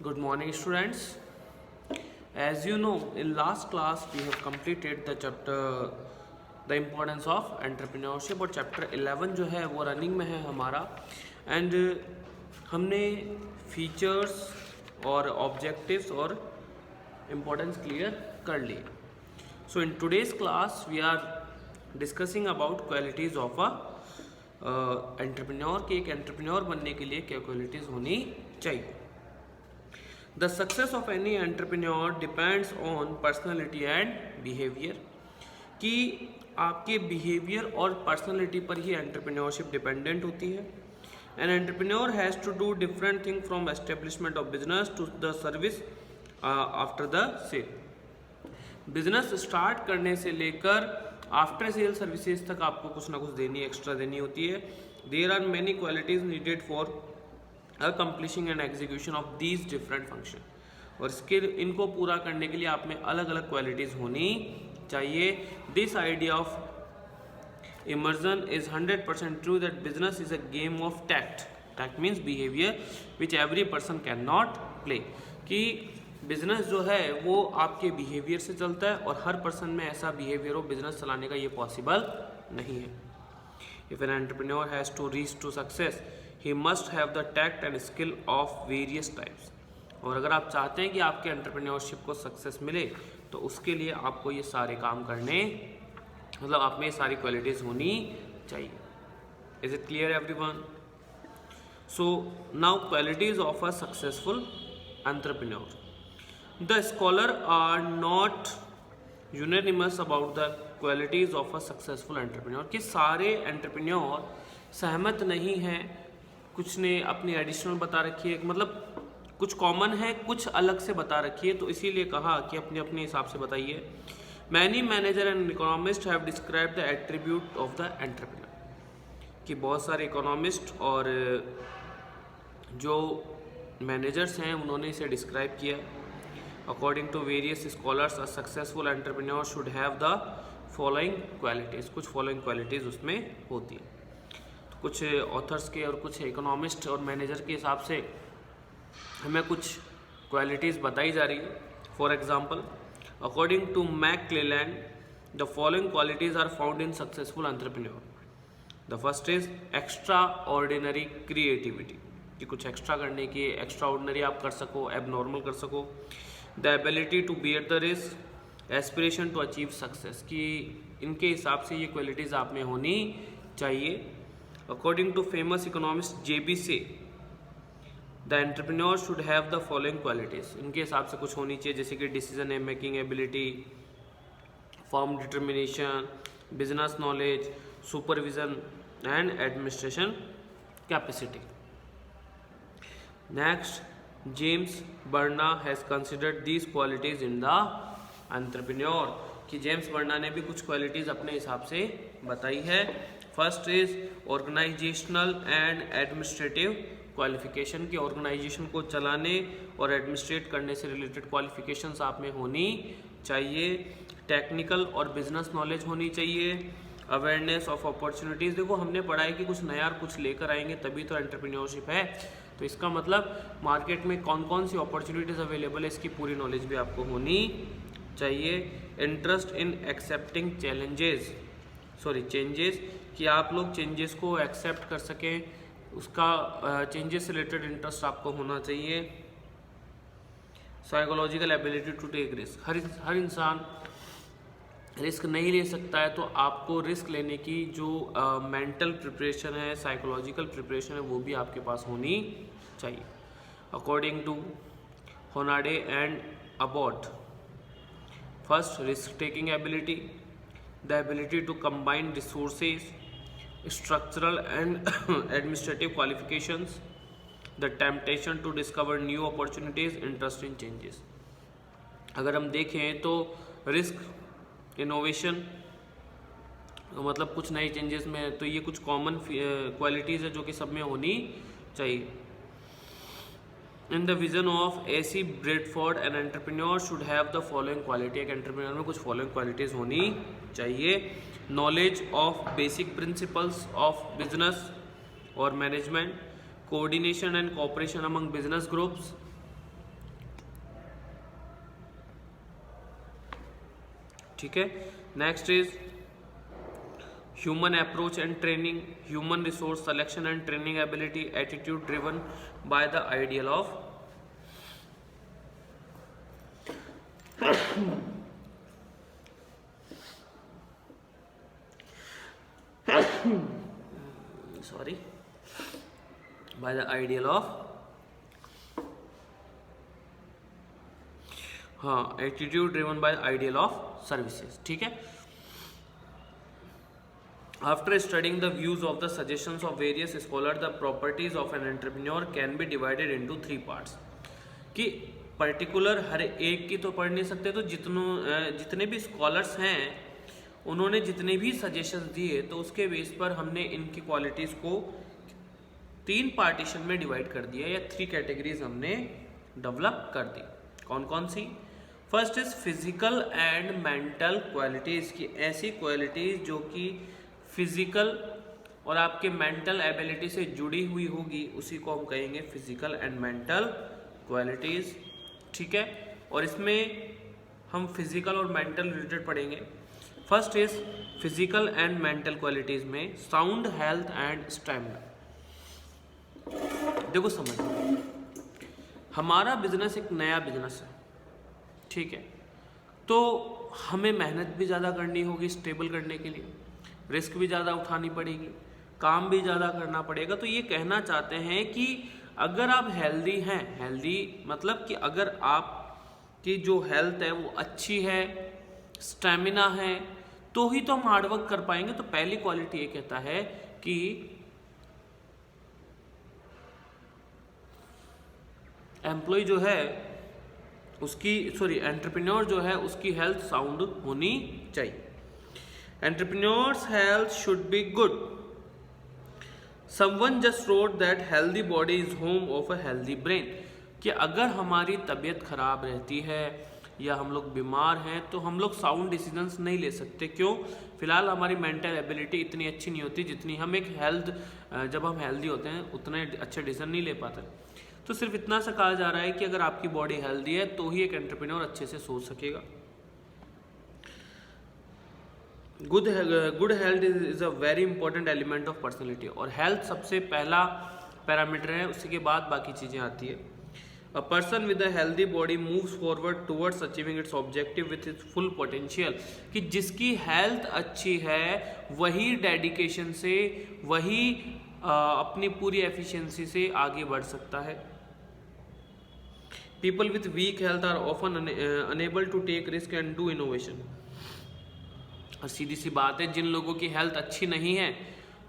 Good morning, students. As you know, in last class we have completed the chapter the importance of entrepreneurship और chapter 11 जो है वो running में है हमारा एंड हमने फीचर्स और ऑब्जेक्टिव्स और इम्पोर्टेंस क्लियर कर लिए. So in today's class we are discussing about qualities of a entrepreneur कि एक एंटरप्रेन्योर बनने के लिए क्या क्वालिटीज़ होनी चाहिए. The success of any entrepreneur depends on personality and behavior. कि आपके behavior और personality पर ही entrepreneurship dependent होती है. An entrepreneur has to do different things from establishment of business to the service after the sale. Business start करने से लेकर after sale services तक आपको कुछ ना कुछ देनी एक्स्ट्रा देनी होती है. There are many qualities needed for accomplishing and execution of these different function. और इनको पूरा करने के लिए आप में अलग अलग क्वालिटीज़ होनी चाहिए. This idea of immersion is 100% true that business is a game of tact. Tact means behaviour which every person can not play. कि बिजनेस जो है वो आपके बिहेवियर से चलता है और हर पर्सन में ऐसा बिहेवियर हो बिजनेस चलाने का ये पॉसिबल नहीं है. If an entrepreneur has to reach to success he must have the tact and skill of various types. और अगर आप चाहते हैं कि आपके एंटरप्रेन्योरशिप को सक्सेस मिले तो उसके लिए आपको ये सारे काम करने मतलब आप में ये सारी क्वालिटीज़ होनी चाहिए. Is it clear everyone? So now qualities of a successful entrepreneur. The scholar are not unanimous about the qualities of a successful entrepreneur. कि सारे एंटरप्रेन्योर सहमत नहीं हैं. कुछ ने अपनी एडिशनल बता रखी है, मतलब कुछ कॉमन है कुछ अलग से बता रखी है, तो इसीलिए कहा कि अपने अपने हिसाब से बताइए. Many manager and economist have describe the attribute of the entrepreneur. कि बहुत सारे इकोनॉमिस्ट और जो मैनेजर्स हैं उन्होंने इसे डिस्क्राइब किया. According to various scholars a successful entrepreneur should have the following qualities. कुछ फॉलोइंग क्वालिटीज़ उसमें होती है. तो कुछ ऑथर्स के और कुछ इकोनॉमिस्ट और मैनेजर के हिसाब से हमें कुछ क्वालिटीज़ बताई जा रही है. For example according to McClelland the following qualities are found in successful entrepreneur. The first is extra ordinary creativity. कि कुछ एक्स्ट्रा करने की, एक्स्ट्रा ऑर्डिनरी आप कर सको, एबनॉर्मल कर सको. The ability to bear the risk, aspiration to achieve success. कि इनके हिसाब से ये क्वालिटीज़ आप में होनी चाहिए. According to famous economist JB Say the entrepreneur should have the following qualities. इनके हिसाब से कुछ होनी चाहिए जैसे कि decision making ability, firm determination, business knowledge, supervision and administration capacity. Next, James Burna has considered these qualities in the entrepreneur. कि James Burna ने भी कुछ क्वालिटीज़ अपने हिसाब से बताई है. First is organisational and administrative qualification. की ऑर्गेनाइजेशन को चलाने और एडमिनिस्ट्रेट करने से रिलेटेड क्वालिफिकेशंस आप में होनी चाहिए. टेक्निकल और बिजनेस नॉलेज होनी चाहिए. Awareness of opportunities. देखो हमने पढ़ा है कि कुछ नया कुछ लेकर आएंगे तभी तो एंटरप्रेन्योरशिप है. तो इसका मतलब मार्केट में कौन कौन सी अपॉर्चुनिटीज़ अवेलेबल है इसकी पूरी नॉलेज भी आपको होनी चाहिए. Interest in accepting changes. कि आप लोग चेंजेस को एक्सेप्ट कर सकें, उसका चेंजेस से रिलेटेड इंटरेस्ट आपको होना चाहिए. Psychological ability to take risk. हर इंसान रिस्क नहीं ले सकता है, तो आपको रिस्क लेने की जो मेंटल प्रिपरेशन है, साइकोलॉजिकल प्रिपरेशन है, वो भी आपके पास होनी चाहिए. According to Hornaday and Aboud, first risk taking ability, the ability to combine resources, structural and administrative qualifications, the temptation to discover new opportunities, interest in changes. अगर हम देखें तो रिस्क, इनोवेशन, मतलब कुछ नए चेंजेस में, तो ये कुछ कॉमन क्वालिटीज़ है जो कि सब में होनी चाहिए. In the vision of AC Bradford an entrepreneur should have the following quality. एक एंटरप्रेन्योर में कुछ फॉलोइंग क्वालिटीज़ होनी चाहिए. Knowledge of basic principles of business और management, coordination and cooperation among business groups, ठीक है। Next is human approach and training, human resource selection and training ability, attitude driven by the ideal of sorry by the ideal of attitude driven by ideal of services, ठीक है। After studying the views of the suggestions of various scholar, the properties of an entrepreneur can be divided into 3 parts. कि particular हर एक की तो पढ़ नहीं सकते, तो जितने भी स्कॉलर्स हैं उन्होंने जितने भी सजेशंस दिए तो उसके बेस पर हमने इनकी क्वालिटीज़ को 3 पार्टीशन में डिवाइड कर दिया, या 3 कैटेगरीज हमने डेवलप कर दी। कौन कौन सी? First is physical and mental qualities, की ऐसी क्वालिटीज़ जो कि फिजिकल और आपके मेंटल एबिलिटी से जुड़ी हुई होगी, उसी को हम कहेंगे फिजिकल एंड मेंटल क्वालिटीज़, ठीक है। और इसमें हम फिजिकल और मेंटल रिलेटेड पढ़ेंगे। First is physical and mental qualities में साउंड हेल्थ एंड स्टैमिना। देखो समझ, हमारा बिजनेस एक नया बिजनेस है, ठीक है, तो हमें मेहनत भी ज़्यादा करनी होगी स्टेबल करने के लिए, रिस्क भी ज़्यादा उठानी पड़ेगी, काम भी ज़्यादा करना पड़ेगा। तो ये कहना चाहते हैं कि अगर आप हेल्दी हैं, हेल्दी मतलब कि अगर आपकी जो हेल्थ है वो अच्छी है, स्टेमिना है, तो ही तो हम हार्डवर्क कर पाएंगे। तो पहली क्वालिटी ये कहता है कि एम्प्लॉय जो है उसकी एंटरप्रेन्योर जो है उसकी हेल्थ साउंड होनी चाहिए। Entrepreneurs health should be good. Someone just wrote that healthy body is home of a healthy brain, कि अगर हमारी तबीयत खराब रहती है या हम लोग बीमार हैं तो हम लोग साउंड डिसीजंस नहीं ले सकते। क्यों? फिलहाल हमारी मेंटल एबिलिटी इतनी अच्छी नहीं होती जितनी हम जब हम हेल्दी होते हैं उतने अच्छे डिसीजन नहीं ले पाते। तो सिर्फ इतना सा कहा जा रहा है कि अगर आपकी बॉडी हेल्दी है तो ही एक एंटरप्रेन्योर अच्छे से सोच सकेगा। Good health is a very important element of personality, और हेल्थ सबसे पहला पैरामीटर है, उसी के बाद बाकी चीज़ें आती है। A person with a healthy body moves forward towards achieving it's objective with its full potential, कि जिसकी हेल्थ अच्छी है वही डेडिकेशन से, वही अपनी पूरी एफिशिएंसी से आगे बढ़ सकता है। People with weak health are often unable to take risk and do innovation. और सीधी सी बात है, जिन लोगों की हेल्थ अच्छी नहीं है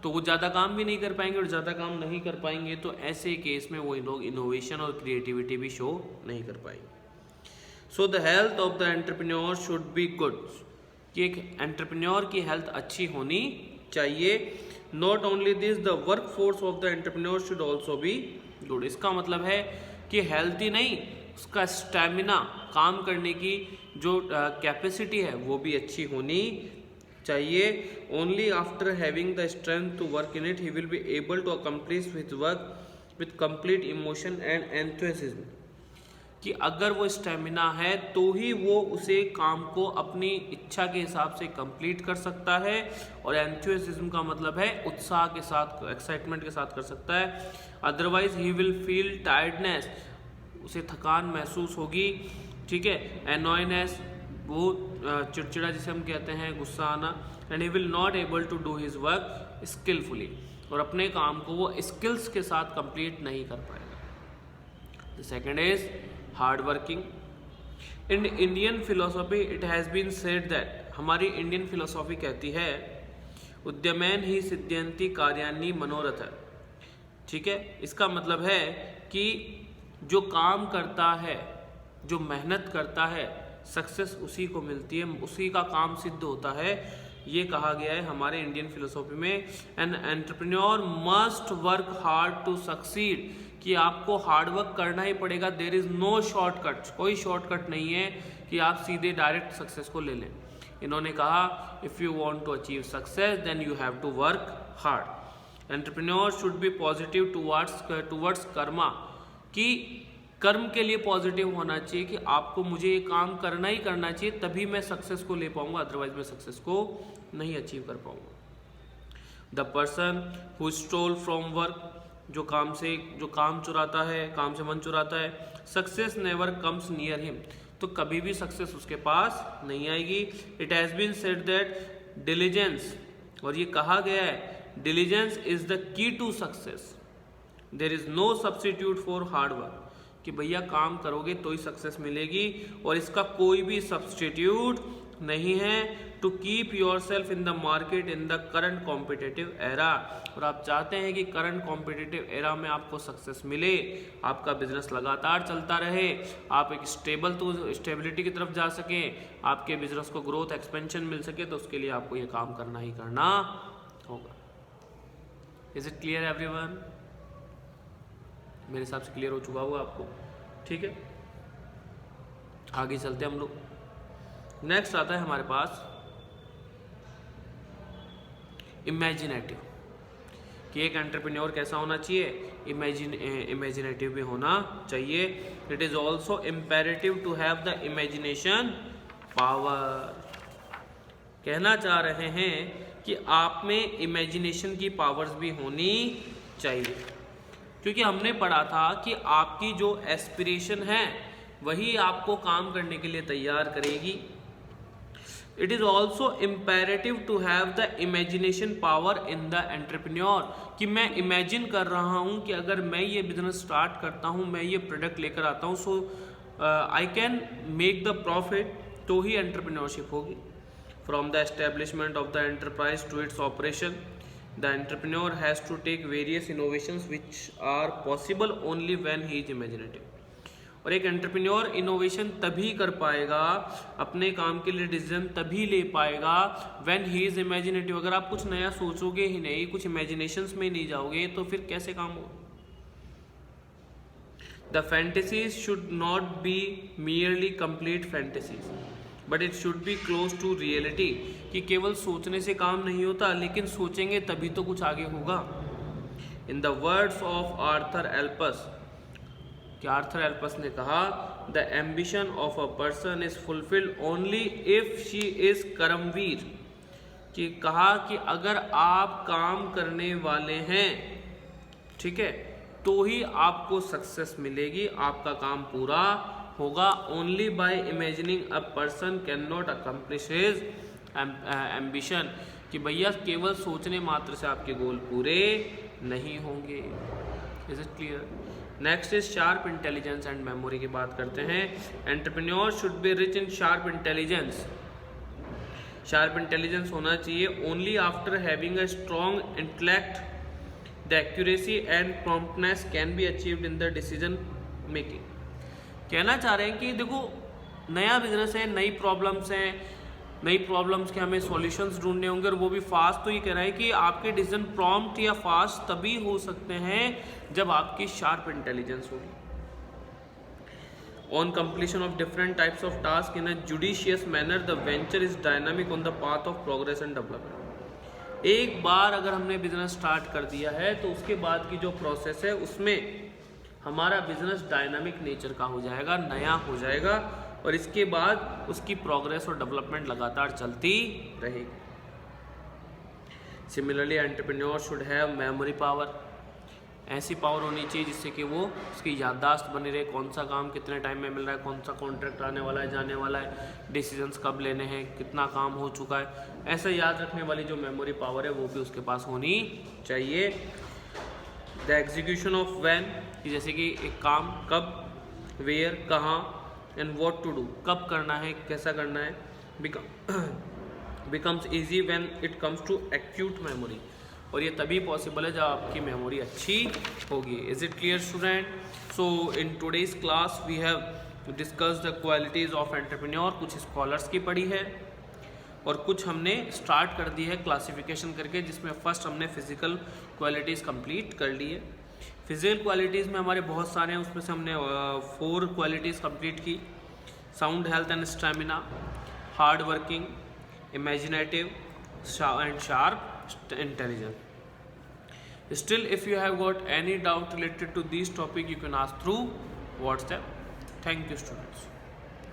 तो वो ज़्यादा काम भी नहीं कर पाएंगे, और ज़्यादा काम नहीं कर पाएंगे तो ऐसे केस में वो लोग इनोवेशन और क्रिएटिविटी भी शो नहीं कर पाएंगे। So the health of the entrepreneur should be good, कि एक एंटरप्रेन्योर की हेल्थ अच्छी होनी चाहिए। Not only this, the work force of the entrepreneur should also be good. इसका मतलब है कि हेल्थ ही नहीं, उसका स्टेमिना, काम करने की जो कैपेसिटी है वो भी अच्छी होनी चाहिए। Only after having the strength to work in it he will be able to accomplish his work with complete emotion and enthusiasm, कि अगर वो स्टेमिना है तो ही वो उसे काम को अपनी इच्छा के हिसाब से कंप्लीट कर सकता है, और एंथुसिज्म का मतलब है उत्साह के साथ, एक्साइटमेंट के साथ कर सकता है। Otherwise he will feel tiredness, उसे थकान महसूस होगी, ठीक है, एनॉयनेस, वो चिड़चिड़ा जिसे हम कहते हैं, गुस्सा आना, and he will not able to do his work skilfully, और अपने काम को वो स्किल्स के साथ कंप्लीट नहीं कर पाएगा। The second is hard working. In Indian philosophy it has been said that, हमारी इंडियन फिलोसॉफी कहती है उद्यमेन ही सिद्ध्यंति कार्यान्नि मनोरथ, ठीक है। इसका मतलब है कि जो काम करता है, जो मेहनत करता है, सक्सेस उसी को मिलती है, उसी का काम सिद्ध होता है। ये कहा गया है हमारे इंडियन फिलोसॉफी में। An entrepreneur must work hard to succeed, कि आपको हार्ड वर्क करना ही पड़ेगा। देयर इज़ नो शॉर्टकट, कोई शॉर्टकट नहीं है कि आप सीधे डायरेक्ट सक्सेस को ले लें। इन्होंने कहा if you want to achieve success then you have to work hard. Entrepreneur should be positive towards karma, कि कर्म के लिए पॉजिटिव होना चाहिए कि आपको मुझे ये काम करना ही करना चाहिए, तभी मैं सक्सेस को ले पाऊंगा, अदरवाइज मैं सक्सेस को नहीं अचीव कर पाऊंगा। The person who stole from work, जो काम चुराता है, काम से मन चुराता है, success never comes near him, तो कभी भी सक्सेस उसके पास नहीं आएगी। It has been said that diligence, और ये कहा गया है diligence is the key to success, there is no substitute for hard work, कि भैया काम करोगे तो ही सक्सेस मिलेगी और इसका कोई भी सब्स्टिट्यूट नहीं है। To keep yourself in the market in the current competitive era, और आप चाहते हैं कि करंट कॉम्पिटिटिव एरा में आपको सक्सेस मिले, आपका बिजनेस लगातार चलता रहे, आप एक स्टेबिलिटी की तरफ जा सकें, आपके बिजनेस को ग्रोथ एक्सपेंशन मिल सके, तो उसके लिए आपको ये काम करना ही करना होगा। Is it clear everyone? मेरे हिसाब से क्लियर हो चुका होगा आपको, ठीक है। आगे चलते हैं हम लोग। नेक्स्ट आता है हमारे पास इमेजिनेटिव, कि एक एंटरप्रेन्योर कैसा होना चाहिए, इमेजिनेटिव भी होना चाहिए। It is also imperative to have the imagination power, कहना चाह रहे हैं कि आप में इमेजिनेशन की पावर्स भी होनी चाहिए, क्योंकि हमने पढ़ा था कि आपकी जो एस्पिरेशन है वही आपको काम करने के लिए तैयार करेगी। It is also imperative to have the imagination power in the entrepreneur, कि मैं इमेजिन कर रहा हूँ कि अगर मैं ये बिजनेस स्टार्ट करता हूँ, मैं ये प्रोडक्ट लेकर आता हूँ, so I can make the profit, तो ही एंटरप्रेन्योरशिप होगी। From the establishment of the enterprise to its operation, the entrepreneur has to take various innovations which are possible only when he is imaginative। और एक entrepreneur innovation तभी कर पाएगा, अपने काम के लिए डिसीजन तभी ले पाएगा व्हेन ही इज इमेजिनेटिव। अगर आप कुछ नया सोचोगे ही नहीं, कुछ इमेजिनेशंस में नहीं जाओगे, तो फिर कैसे काम होगा। The fantasies should not be merely complete fantasies, but it should be close to reality, कि केवल सोचने से काम नहीं होता, लेकिन सोचेंगे तभी तो कुछ आगे होगा। In the words of Arthur Alps, कि आर्थर एल्पस ने कहा, the ambition of a person is fulfilled only if she is कर्मवीर, कि कहा कि अगर आप काम करने वाले हैं, ठीक है, तो ही आपको सक्सेस मिलेगी, आपका काम पूरा होगा। Only by imagining a person can not accomplish his ambition, कि भैया केवल सोचने मात्र से आपके गोल पूरे नहीं होंगे। Is it clear? Next is sharp intelligence and memory की बात करते हैं। Entrepreneur should be rich in sharp intelligence, sharp intelligence होना चाहिए। Only after having a strong intellect the accuracy and promptness can be achieved in the decision making. कहना चाह रहे हैं कि देखो, नया बिजनेस है, नई प्रॉब्लम्स हैं, नई प्रॉब्लम्स के हमें सॉल्यूशंस ढूंढने होंगे, और वो भी फास्ट। तो ये कह रहा है कि आपके डिसीजन प्रॉम्प्ट या फास्ट तभी हो सकते हैं जब आपकी शार्प इंटेलिजेंस होगी। On completion of different types of task in a judicious manner the venture is dynamic on the path of progress and development. एक बार अगर हमने बिजनेस स्टार्ट कर दिया है, तो उसके बाद की जो प्रोसेस है उसमें हमारा बिजनेस डायनामिक नेचर का हो जाएगा, नया हो जाएगा, और इसके बाद उसकी प्रोग्रेस और डेवलपमेंट लगातार चलती रहेगी। Similarly entrepreneur should have memory power, ऐसी पावर होनी चाहिए जिससे कि वो उसकी याददाश्त बनी रहे, कौन सा काम कितने टाइम में मिल रहा है, कौन सा कॉन्ट्रैक्ट आने वाला है, जाने वाला है, डिसीजंस कब लेने हैं, कितना काम हो चुका है, ऐसा याद रखने वाली जो मेमोरी पावर है वो भी उसके पास होनी चाहिए। द एग्जीक्यूशन ऑफ व्हेन, कि जैसे कि एक काम कब, वेयर कहाँ, एंड व्हाट टू डू, कब करना है, कैसा करना है, becomes easy when it comes to acute memory, और ये तभी पॉसिबल है जब आपकी मेमोरी अच्छी होगी। Is it clear student? So in today's class we have discuss the qualities of entrepreneur, कुछ स्कॉलर्स की पढ़ी है और कुछ हमने स्टार्ट कर दी है क्लासिफिकेशन करके, जिसमें फर्स्ट हमने फिजिकल क्वालिटीज़ कंप्लीट कर ली है। फिजिकल क्वालिटीज़ में हमारे बहुत सारे हैं, उसमें से हमने 4 क्वालिटीज़ कंप्लीट की। Sound health and stamina, hard working, imaginative and sharp intelligence. Still, if you have got any doubt related to these topic, you can ask through WhatsApp. Thank you students.